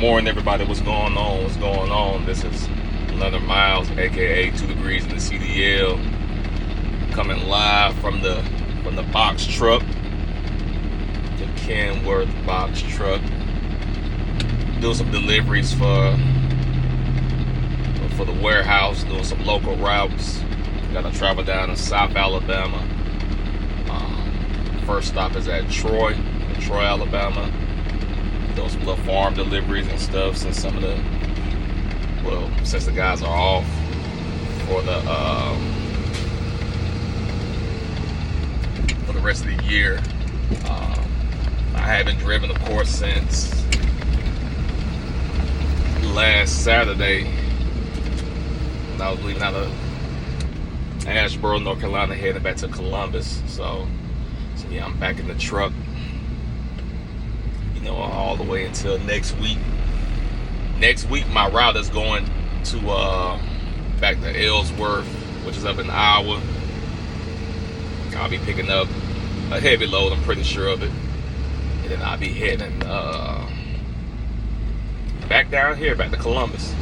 morning, everybody. What's going on? What's going on? This is Leonard Miles, aka 2 Degrees in the CDL, coming live from the box truck, the Kenworth box truck. Doing some deliveries for the warehouse. Doing some local routes. Got to travel down to South Alabama. First stop is at Troy, Alabama. Doing some little farm deliveries and stuff since since the guys are off for the rest of the year. I haven't driven, of course, since last Saturday when I was leaving out of Asheboro, North Carolina, heading back to Columbus. So yeah, I'm back in the truck, all the way until next week. Next week, my route is going to back to Ellsworth, which is up in Iowa. I'll be picking up a heavy load, I'm pretty sure of it, and then I'll be heading back down here, back to Columbus.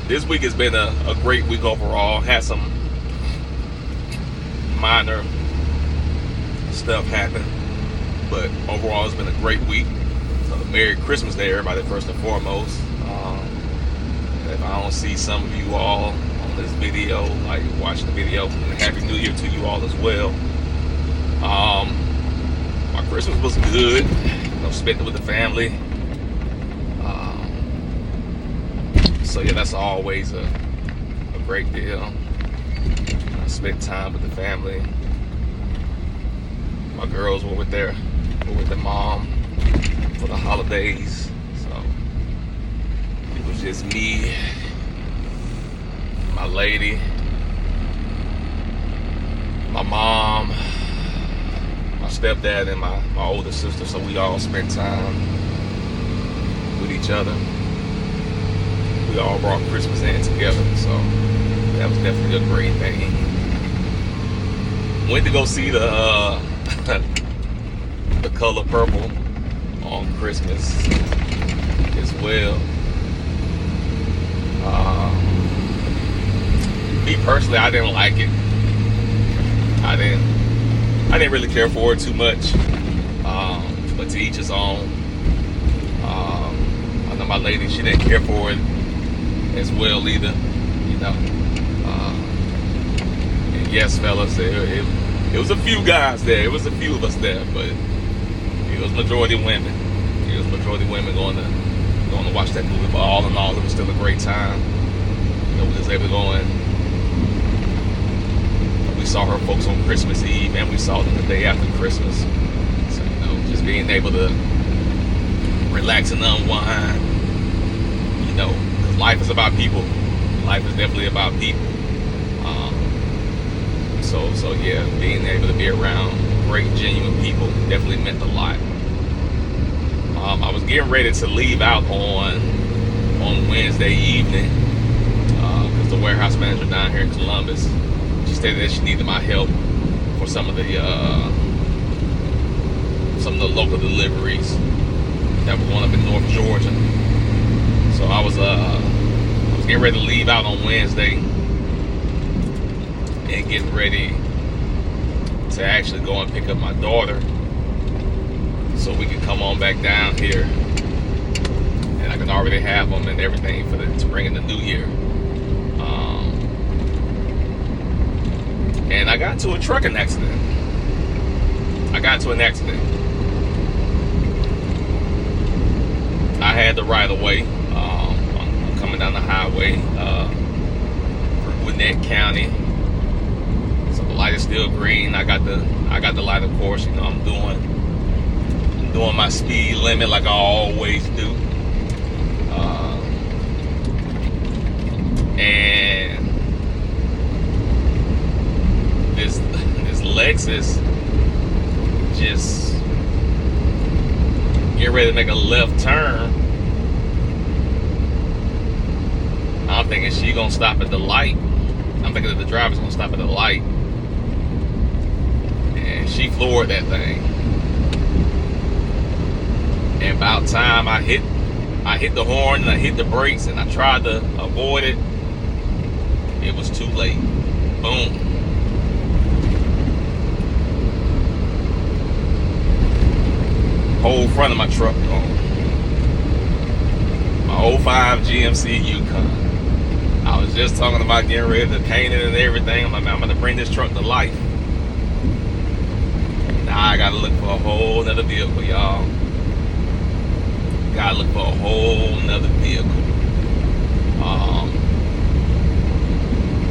This week has been a great week overall. Had some minor stuff happen, but overall it's been a great week. Merry Christmas Day, everybody, first and foremost. If I don't see some of you all on this video, like watching the video, Happy New Year to you all as well. My Christmas was good. Spent it with the family. So yeah, that's always a great deal. I spent time with the family. My girls were with their mom for the holidays, so it was just me, my lady, my mom, my stepdad, and my older sister. So we all spent time with each other. We all brought Christmas in together, so that was definitely a great thing. Went to go see the Color Purple on Christmas as well. Me personally, I didn't like it. I didn't really care for it too much. But to each his own. I know my lady, she didn't care for it as well either, and yes, fellas, it was a few guys there. It was a few of us there, but it was majority women. It was majority women going to watch that movie. But all in all, it was still a great time. We was able to go in. We saw her folks on Christmas Eve, and we saw them the day after Christmas. So just being able to relax and unwind. Because life is about people. Life is definitely about people. So yeah, being able to be around great, genuine people definitely meant a lot. I was getting ready to leave out on Wednesday evening because the warehouse manager down here in Columbus, she stated that she needed my help for some of the local deliveries that were going up in North Georgia. So I was getting ready to leave out on Wednesday and getting ready to actually go and pick up my daughter so we could come on back down here, and I could already have them and everything to bring in the new year. And I got into a trucking accident. I had the right of way. I'm coming down the highway through Gwinnett County. So the light is still green. I got the light, of course. I'm doing my speed limit like I always do. And this Lexus just get ready to make a left turn. I'm thinking she gonna stop at the light. I'm thinking that the driver's gonna stop at the light. And she floored that thing. And And about time I hit the horn and I hit the brakes and I tried to avoid it. It was too late. Boom. Whole front of my truck gone. My '05 GMC Yukon. I was just talking about getting ready to paint it and everything. I'm like, man, I'm gonna bring this truck to life. Now I gotta look for a whole nother vehicle, y'all. Gotta look for a whole nother vehicle.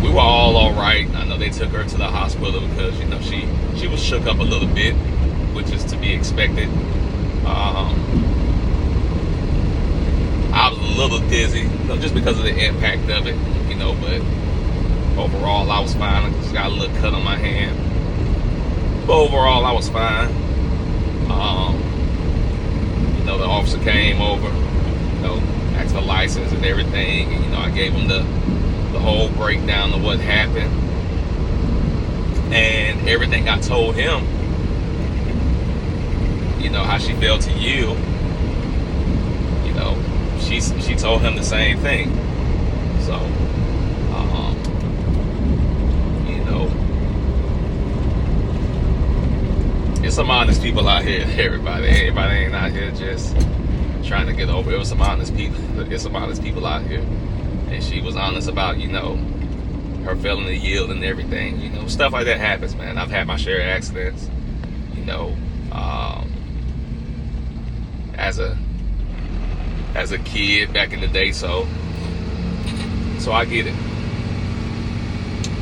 We were all right. I know they took her to the hospital because, you know, she was shook up a little bit, which is to be expected. I was a little dizzy, you know, just because of the impact of it, you know, but overall I was fine. I just got a little cut on my hand. But overall I was fine. You know, the officer came over, you know, asked for license and everything, and, you know, I gave him the whole breakdown of what happened. And everything I told him, you know, how she failed to yield, you know, she told him the same thing. So, you know, it's some honest people out here. Everybody ain't out here just trying to get over. It was some honest people. There's some honest people out here, and she was honest about, you know, her failing to yield and everything. You know, stuff like that happens, man. I've had my share of accidents. You know, as a kid back in the day, so I get it.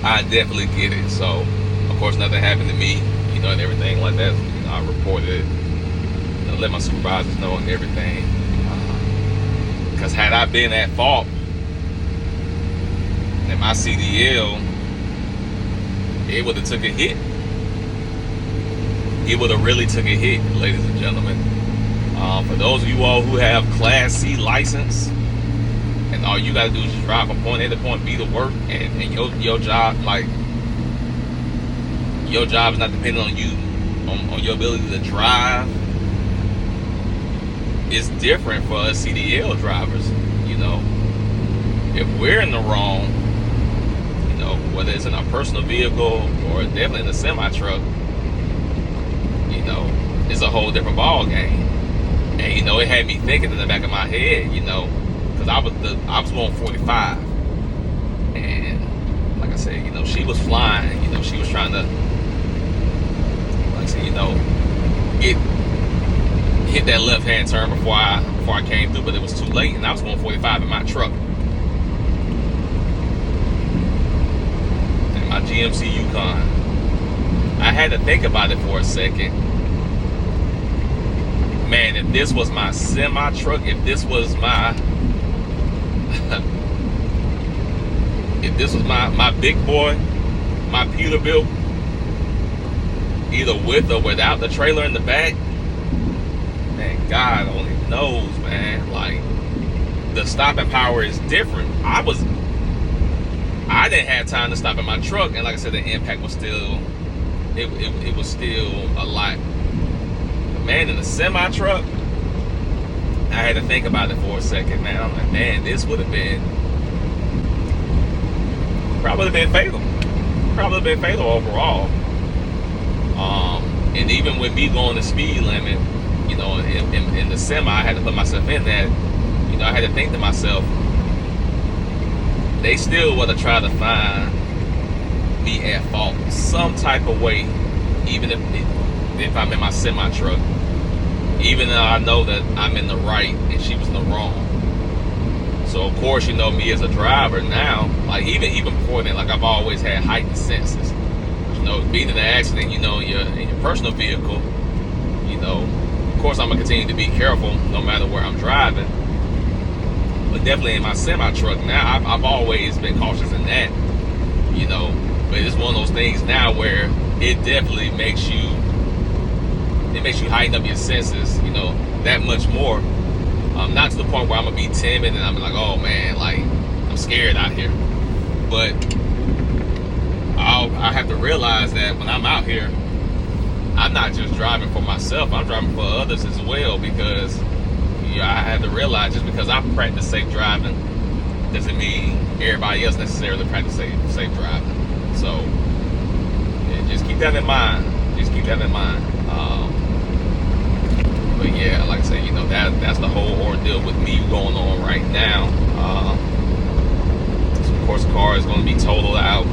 I definitely get it. So, of course, nothing happened to me, you know, and everything like that. You know, I reported it, you know, let my supervisors know and everything. Because had I been at fault, and my CDL, it would have took a hit. It would have really took a hit, ladies and gentlemen. For those of you all who have Class C license, and all you gotta do is just drive from point A to point B to work, and your job, like, your job is not dependent on you, on your ability to drive. It's different for us CDL drivers, you know. If we're in the wrong, you know, whether it's in a personal vehicle or definitely in a semi-truck, you know, it's a whole different ball game. And, you know, it had me thinking in the back of my head, you know, because I was going 45. And like I said, you know, she was flying, you know, she was trying to, like I said, you know, hit that left-hand turn before I came through, but it was too late, and I was going 45 in my truck. In my GMC Yukon. I had to think about it for a second. Man, if this was my semi-truck, if this was my my big boy, my Peterbilt, either with or without the trailer in the back, man, God only knows, man. Like, the stopping power is different. I didn't have time to stop in my truck, and like I said, the impact was still, it was still a lot. Man, in the semi-truck, I had to think about it for a second, man. I'm like, man, this would have been, probably been fatal. Probably been fatal overall. And even with me going the speed limit, you know, in the semi, I had to put myself in that. You know, I had to think to myself, they still would have tried to find me at fault some type of way, even if I'm in my semi-truck, even though I know that I'm in the right and she was in the wrong. So of course, you know, me as a driver now, like even before that, like, I've always had heightened senses. You know, being in an accident, you know, in your personal vehicle, you know, of course I'm gonna continue to be careful no matter where I'm driving. But definitely in my semi-truck now, I've always been cautious in that, you know. But it's one of those things now where it definitely makes you heighten up your senses, you know, that much more. Not to the point where I'm gonna be timid and I'm like, oh man, like, I'm scared out here. But I have to realize that when I'm out here, I'm not just driving for myself, I'm driving for others as well, because I had to realize just because I practice safe driving doesn't mean everybody else necessarily practice safe driving. So yeah, just keep that in mind. Just keep that in mind. But yeah, like I said, that's the whole ordeal with me going on right now. So of course, the car is going to be totaled out.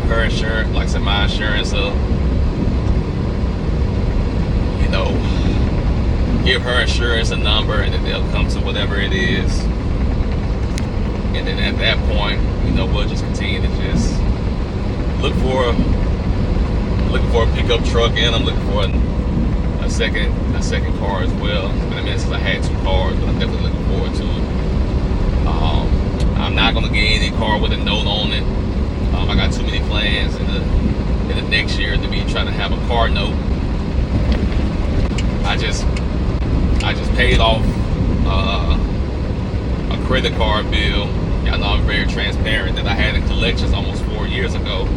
Her insurance, like I said, my insurance will, give her insurance a number, and then they'll come to whatever it is. And then at that point, we'll just continue to just look for a pickup truck, and I'm looking for a second car as well. It's been a minute since I had 2 cars, but I'm definitely looking forward to it. I'm not gonna get any car with a note on it. I got too many plans in the next year to be trying to have a car note. I just paid off a credit card bill. Y'all know I'm very transparent, that I had in collections almost 4 years ago.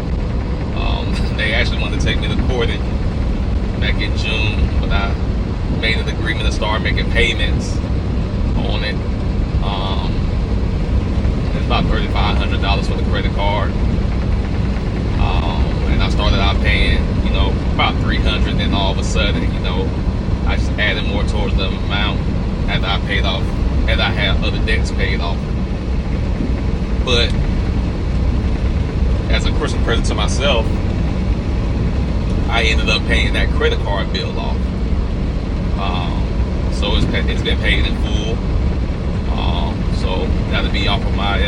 They actually wanted to take me to court back in June, but I made an agreement to start making payments on it. It's about $3,500 for the credit card. And I started out paying, about $300, then all of a sudden, I just added more towards the amount after I paid off, as I had other debts paid off. But as a Christmas present to myself, I ended up paying that credit card bill off. So it's been paid in full. So that'll be off of my.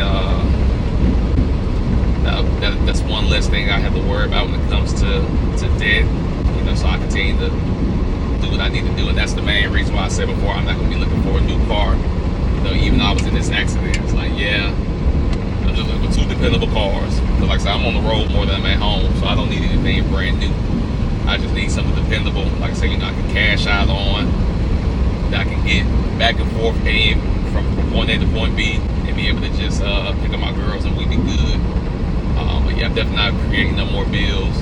That's one less thing I have to worry about when it comes to debt. So I continue to do what I need to do, and that's the main reason why I said before I'm not going to be looking for a new car. Even though I was in this accident, it's like, yeah, I'm just looking for 2 dependable cars. Because like I said, I'm on the road more than I'm at home, so I don't need anything brand new. I just need something dependable. Like I said, I can cash out on, that I can get back and forth paying from point A to point B, and be able to just pick up my girls and we be good. But yeah, I'm definitely not creating no more bills.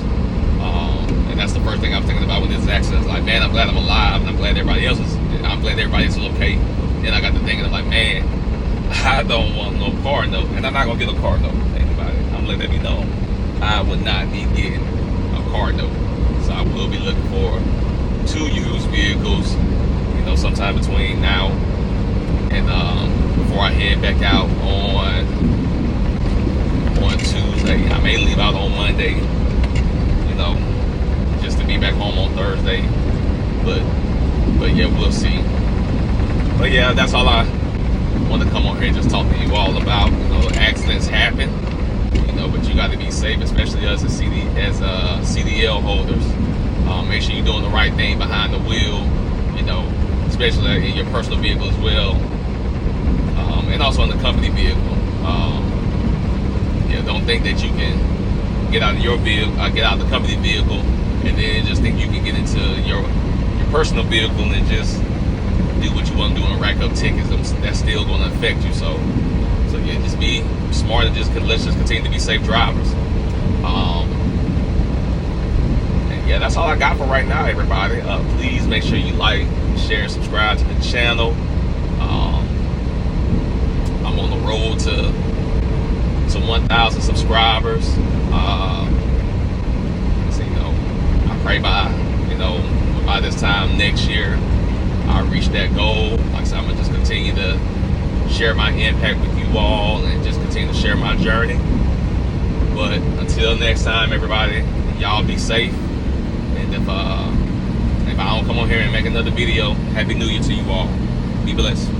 And that's the first thing I'm thinking about with this accident. It's like, man, I'm glad I'm alive, and I'm glad everybody else is okay. Then I got to thinking, I'm like, man, I don't want no car note, and I'm not gonna get a car note. Think about it. I'm letting you know, I would not be getting a car note. So I will be looking for 2 used vehicles, sometime between now and before I head back out on Tuesday. I may leave out on Monday, just to be back home on Thursday. But yeah, we'll see. But yeah, that's all I want to come on here and just talk to you all about. Accidents happen, but you got to be safe, especially us as CDL holders. Make sure you're doing the right thing behind the wheel, especially in your personal vehicle as well, and also in the company vehicle. Don't think that you can get out of your vehicle, get out of the company vehicle, and then just think you can get into your personal vehicle and just do what you want to do and rack up tickets. That's still going to affect you. So yeah, just be smart and let's just continue to be safe drivers. And yeah, that's all I got for right now, everybody. Please make sure you like, share, and subscribe to the channel. I'm on the road to 1,000 subscribers. So, I pray by this time next year I'll reach that goal. Like I said, I'm gonna just continue to share my impact with you all and just continue to share my journey. But until next time, everybody, y'all be safe. And if I don't come on here and make another video, Happy New Year to you all. Be blessed.